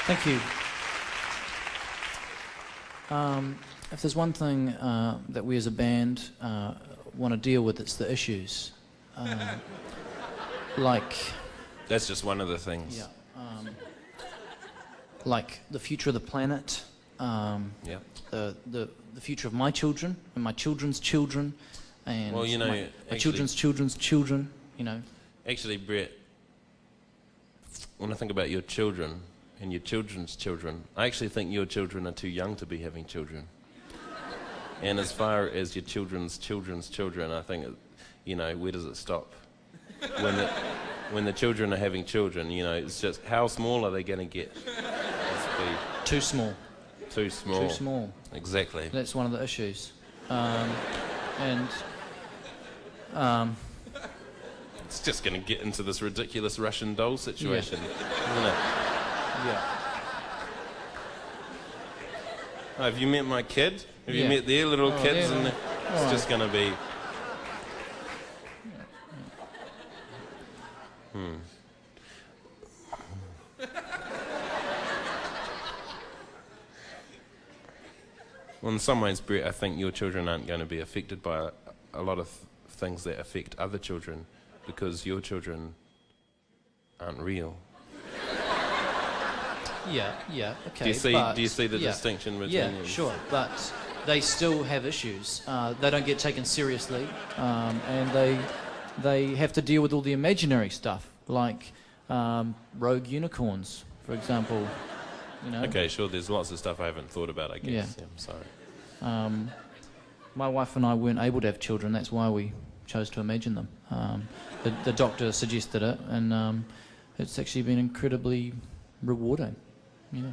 Thank you. If there's one thing that we as a band want to deal with, it's the issues. Like... That's just one of the things. Yeah. Like the future of the planet. Yeah. The future of my children and my children's children. And well, you know, my children's children's children, you know. Actually, Brett, when I think about your children and your children's children, I actually think your children are too young to be having children. And as far as your children's children's children, I think, you know, where does it stop? When the children are having children, you know, it's just how small are they going to get? Too small. Too small. Too small. Exactly. That's one of the issues. It's just going to get into this ridiculous Russian doll situation, isn't it? Yeah. Oh, have you met my kid? Have you met their little kids? Yeah. And it's just going to be... Well, in some ways, Brett, I think your children aren't going to be affected by a lot of things that affect other children because your children aren't real. Yeah, okay. Do you see the distinction between them? Yeah, sure, but they still have issues. They don't get taken seriously, and they have to deal with all the imaginary stuff, like rogue unicorns, for example. You know? Okay, sure, there's lots of stuff I haven't thought about, I guess. Yeah, I'm sorry. My wife and I weren't able to have children, that's why we chose to imagine them. The doctor suggested it, and it's actually been incredibly rewarding. Yeah.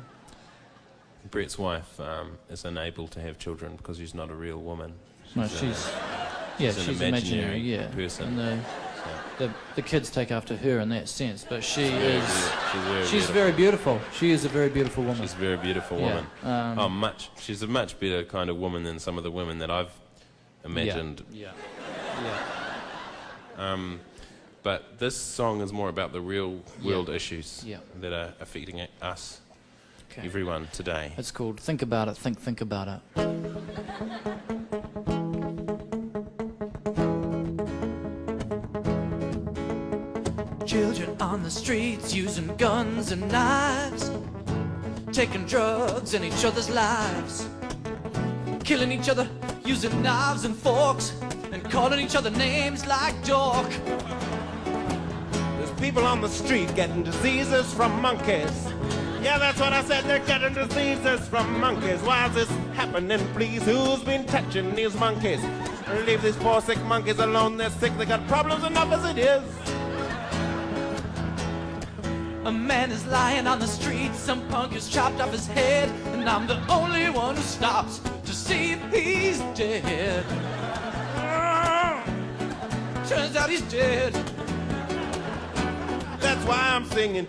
Brett's wife is unable to have children because she's not a real woman. She's an imaginary person. And the kids take after her in that sense, but she's very beautiful. She is a very beautiful woman. She's a very beautiful woman. She's a much better kind of woman than some of the women that I've imagined. Yeah. But this song is more about the real world issues that are affecting us, everyone today. It's called Think About It, Think About It. Children on the streets using guns and knives, taking drugs in each other's lives, killing each other using knives and forks, and calling each other names like dork. There's people on the street getting diseases from monkeys. Yeah, that's what I said, they're getting diseases from monkeys. Why is this happening, please? Who's been touching these monkeys? Leave these poor sick monkeys alone, they're sick, they got problems enough as it is. A man is lying on the street, some punk has chopped off his head, and I'm the only one who stops to see if he's dead. Turns out he's dead. That's why I'm singing.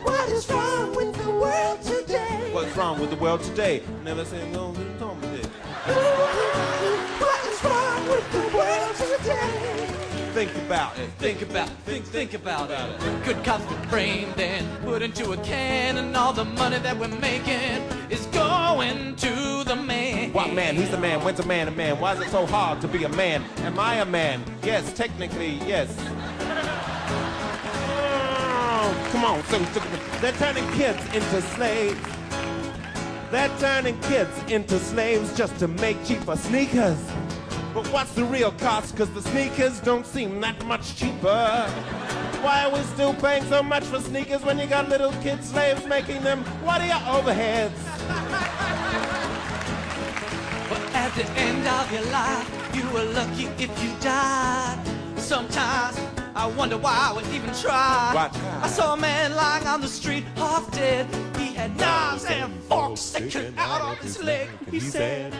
What is wrong with the world today? What's wrong with the world today? Never sing on the Tom today. What is wrong with the world today? Think about it. Think about it. Good cops get framed and put into a can, and all the money that we're making is going to the man. What man? He's the man. When's a man a man? Why is it so hard to be a man? Am I a man? Yes, technically, yes. Oh, come on. So they're turning kids into slaves. They're turning kids into slaves just to make cheaper sneakers. But what's the real cost? Cause the sneakers don't seem that much cheaper. Why are we still paying so much for sneakers when you got little kid slaves making them? What are your overheads? But at the end of your life, you were lucky if you died. Sometimes I wonder why I would even try. What? I saw a man lying on the street, half dead. He had knives and forks sticking out of his leg. He said,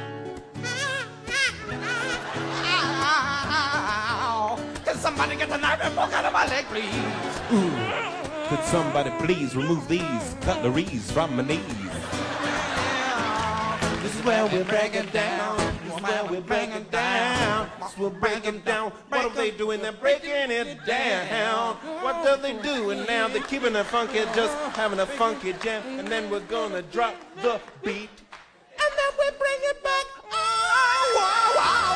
"Can somebody get the knife and fork out of my leg, please?" Ooh. Could somebody please remove these cutleries from my knees? This is where we break it down. where we break it down. We'll break it down. What are they doing? They're breaking it down. What do they do? And now they're keeping it funky, just having a funky jam. And then we're gonna drop the beat. And then we bring it back. Oh, wow, wow,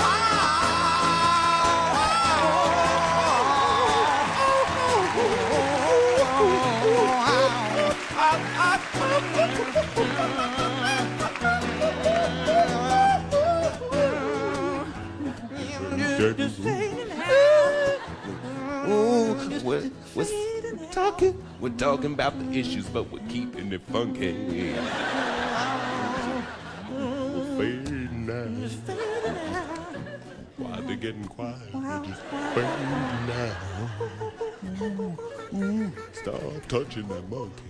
we're talking about the issues, but we're keeping it funky. Fading out. Why they getting quiet? They're just fading out. Stop touching that monkey.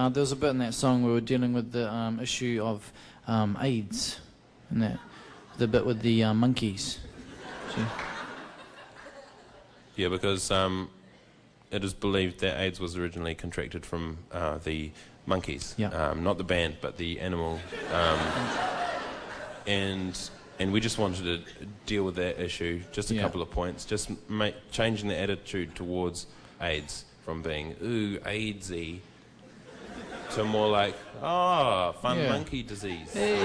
There was a bit in that song where we were dealing with the issue of AIDS, and that the bit with the monkeys. See? Yeah, because it is believed that AIDS was originally contracted from the monkeys. Yeah. Not the band, but the animal. And we just wanted to deal with that issue, just a couple of points, just changing the attitude towards AIDS from being, ooh, AIDSy, to more like, fun monkey disease sort of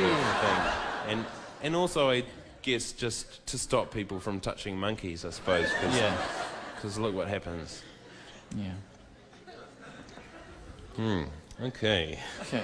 thing. And also, I guess, just to stop people from touching monkeys, I suppose, because look what happens. Yeah. Okay. Okay.